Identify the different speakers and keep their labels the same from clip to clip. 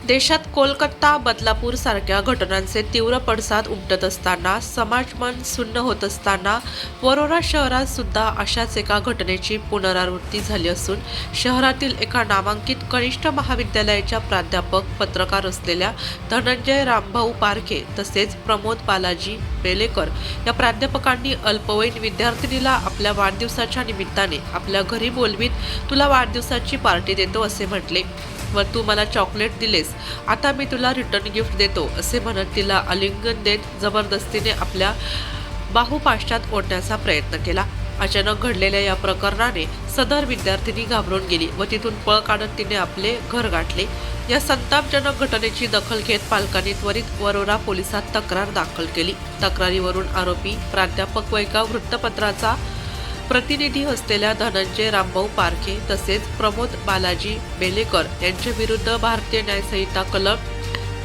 Speaker 1: देशात कोलकाता बदलापूर सारख्या घटनांचे तीव्र पडसाद उमटत असताना समाज मन सुन्न होत असताना वरोरा शहरात सुद्धा अशाच एका घटनेची पुनरावृत्ती झाली असून शहरातील एका नामांकित कनिष्ठ महाविद्यालयाच्या प्राध्यापक पत्रकार असलेल्या धनंजय रामभाऊ पारखे तसेच प्रमोद बालाजी बेलेकर या प्राध्यापकांनी अल्पवयीन विद्यार्थिनीला आपल्या वाढदिवसाच्या निमित्ताने आपल्या घरी बोलवीत तुला वाढदिवसाची पार्टी देतो असे म्हटले व तू मला चॉकलेट दिलेस, आता मी तुला रिटर्न गिफ्ट देतो असे म्हणत तिला आलिंगन देत जबरदस्तीने आपल्या बाहुपाशात ओढण्याचा प्रयत्न केला। अचानक घडलेल्या या प्रकरणाने सदर विद्यार्थिनी घाबरून गेली व तिथून पळ काढत तिने आपले घर गाठले। या संतापजनक घटनेची दखल घेत पालकांनी त्वरित वरोरा पोलिसात तक्रार दाखल केली। तक्रारीवरून आरोपी प्राध्यापक व एका वृत्तपत्राचा प्रतिनिधी असलेल्या धनंजय रामभाऊ पारखे तसेच प्रमोद बालाजी बेलेकर यांच्या विरुद्ध भारतीय न्याय संहिता कलम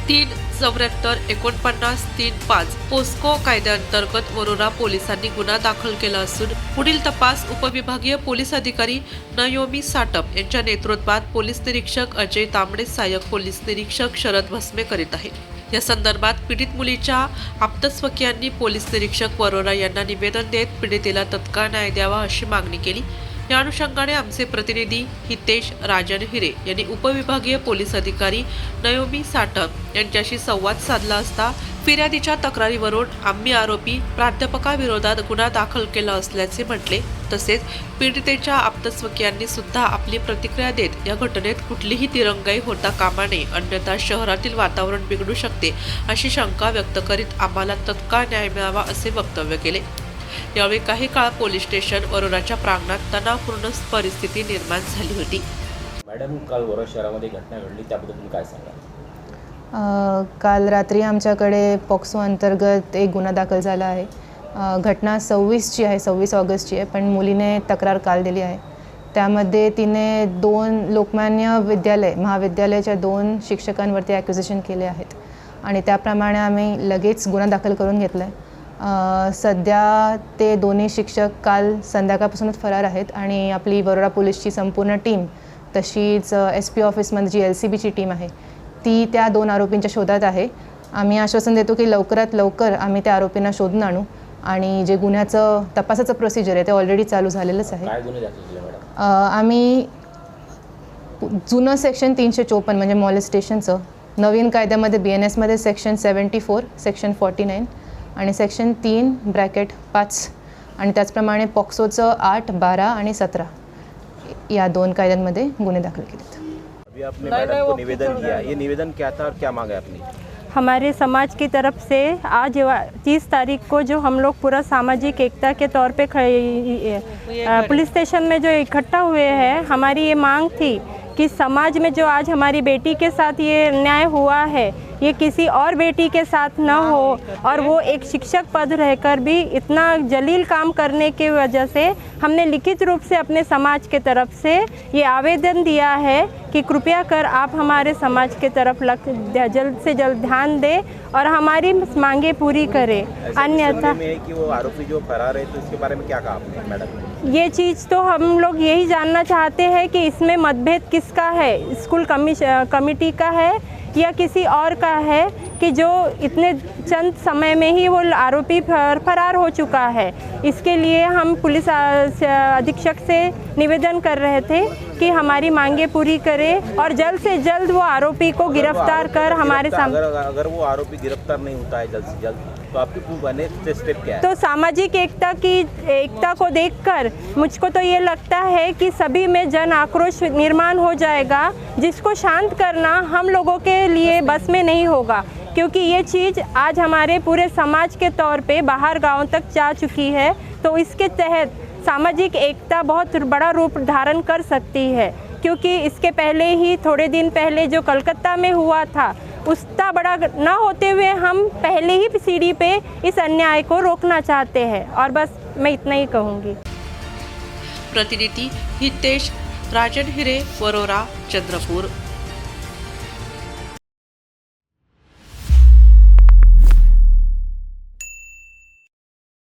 Speaker 1: 374, 49, 35 पोस्को कायद्याअंतर्गत वरोरा पोलिसांनी गुन्हा दाखल केला असून पुढील तपास उपविभागीय पोलीस अधिकारी नयोमी साटप यांच्या नेतृत्वात पोलीस निरीक्षक अजय तांबडे, सहाय्यक पोलीस निरीक्षक शरद भस्मे करीत आहेत। या संदर्भात पीडित मुलीच्या आप्तस्वकीयांनी पोलीस निरीक्षक वरोरा यांना निवेदन देत पीडितेला तत्काळ न्याय द्यावा अशी मागणी केली। या अनुषंगाने आमचे प्रतिनिधी हितेश राजन हिरे यांनी उपविभागीय पोलीस अधिकारी नयोमी साटप यांच्याशी संवाद साधला असता फिर्यादीच्या तक्रारीवरून आम्ही आरोपी प्राध्यापकाविरोधात गुन्हा दाखल केला असल्याचे म्हटले। तसेच पीडितेच्या आप्तस्वकीयांनी सुद्धा आपली प्रतिक्रिया देत या घटनेत कुठलीही दिरंगाई होता कामा नये, अन्यथा शहरातील वातावरण बिघडू शकते अशी शंका व्यक्त करीत आम्हाला तत्काळ न्याय मिळावा असे वक्तव्य केले। यावेळी काही काळ पोलीस स्टेशन वरोराच्या प्रांगणात तणावपूर्ण परिस्थिती निर्माण झाली होती।
Speaker 2: मॅडम, काल वरोरा शहरामध्ये घटना घडली, त्याबद्दल तुम्ही काय सांगाल?
Speaker 3: काल रात्री आमच्याकडे पॉक्सो अंतर्गत एक गुन्हा दाखल झाला आहे। घटना 26ची आहे, 26 ऑगस्टची आहे, पण मुलीने तक्रार काल दिली आहे। त्यामध्ये तिने 2 लोकमान्य महाविद्यालयाच्या 2 शिक्षकांवरती ॲक्युजेशन केले आहेत आणि त्याप्रमाणे आम्ही लगेच गुन्हा दाखल करून घेतला आहे। सध्या ते दोन्ही शिक्षक काल संध्याकाळपासूनच फरार आहेत आणि आपली वरोरा पोलीसची संपूर्ण टीम तशीच SP ऑफिसमध्ये जी LCBची टीम आहे ती त्या 2 आरोपींच्या शोधात आहे। आम्ही आश्वासन देतो की लवकरात लवकर आम्ही त्या आरोपींना शोधून आणू आणि जे गुन्ह्याचं तपासाचं प्रोसिजर आहे ते ऑलरेडी चालू झालेलंच आहे।
Speaker 2: काय गुन्हे दाखल केले मॅडम?
Speaker 3: आम्ही जुनं सेक्शन 354 म्हणजे मॉलेस्टेशनचं, नवीन कायद्यामध्ये BNS मध्ये सेक्शन 74, सेक्शन 49 आणि सेक्शन 3(5 आणि त्याचप्रमाणे पॉक्सोचं 8, 12 आणि 17 या 2 कायद्यांमध्ये गुन्हे दाखल केलेत।
Speaker 2: अभी आपने मैडम को निवेदन किया, ये निवेदन क्या था और क्या मांगा आपने?
Speaker 4: हमारे समाज की तरफ से आज 30 तारीख को जो हम लोग पूरा सामाजिक एकता के तौर पे पुलिस स्टेशन में जो इकट्ठा हुए हैं, हमारी ये मांग थी कि समाज में जो आज हमारी बेटी के साथ ये अन्याय हुआ है ये किसी और बेटी के साथ न हो, और वो एक शिक्षक पद रहकर भी इतना जलील काम करने की वजह से हमने लिखित रूप से अपने समाज के तरफ से ये आवेदन दिया है कि कृपया कर आप हमारे समाज के तरफ जल्द से जल्द ध्यान दें और हमारी मांगे पूरी करें। अन्यथा
Speaker 2: कि वो आरोपी जो फरार है, तो इसके बारे में क्या कहा आपने मैडम?
Speaker 4: ये चीज़ तो हम लोग यही जानना चाहते हैं कि इसमें मतभेद किसका है, स्कूल कमिटी का है या किसी और का है कि जो इतने चंद समय में ही वो आरोपी फरार हो चुका है। इसके लिए हम पुलिस अधीक्षक से निवेदन कर रहे थे कि हमारी मांगे पूरी करें और जल्द से जल्द वो आरोपी को गिरफ्तार कर हमारे सामने।
Speaker 2: अगर वो आरोपी गिरफ्तार नहीं होता है जल्द से जल्द, तो आपकी नेक्स्ट स्टेप क्या है?
Speaker 4: तो सामाजिक एकता को देखकर मुझको तो ये लगता है कि सभी में जन आक्रोश निर्माण हो जाएगा, जिसको शांत करना हम लोगों के लिए बस में नहीं होगा, क्योंकि ये चीज़ आज हमारे पूरे समाज के तौर पे बाहर गांव तक जा चुकी है। तो इसके तहत सामाजिक एकता बहुत बड़ा रूप धारण कर सकती है, क्योंकि इसके पहले ही थोड़े दिन पहले जो कलकत्ता में हुआ था उसका बड़ा न होते हुए हम पहले ही सीढ़ी पे इस अन्याय को रोकना चाहते हैं। और बस मैं इतना ही कहूँगी।
Speaker 1: प्रतिनिधि हितेश राजन हिरे, वरोरा, चंद्रपूर।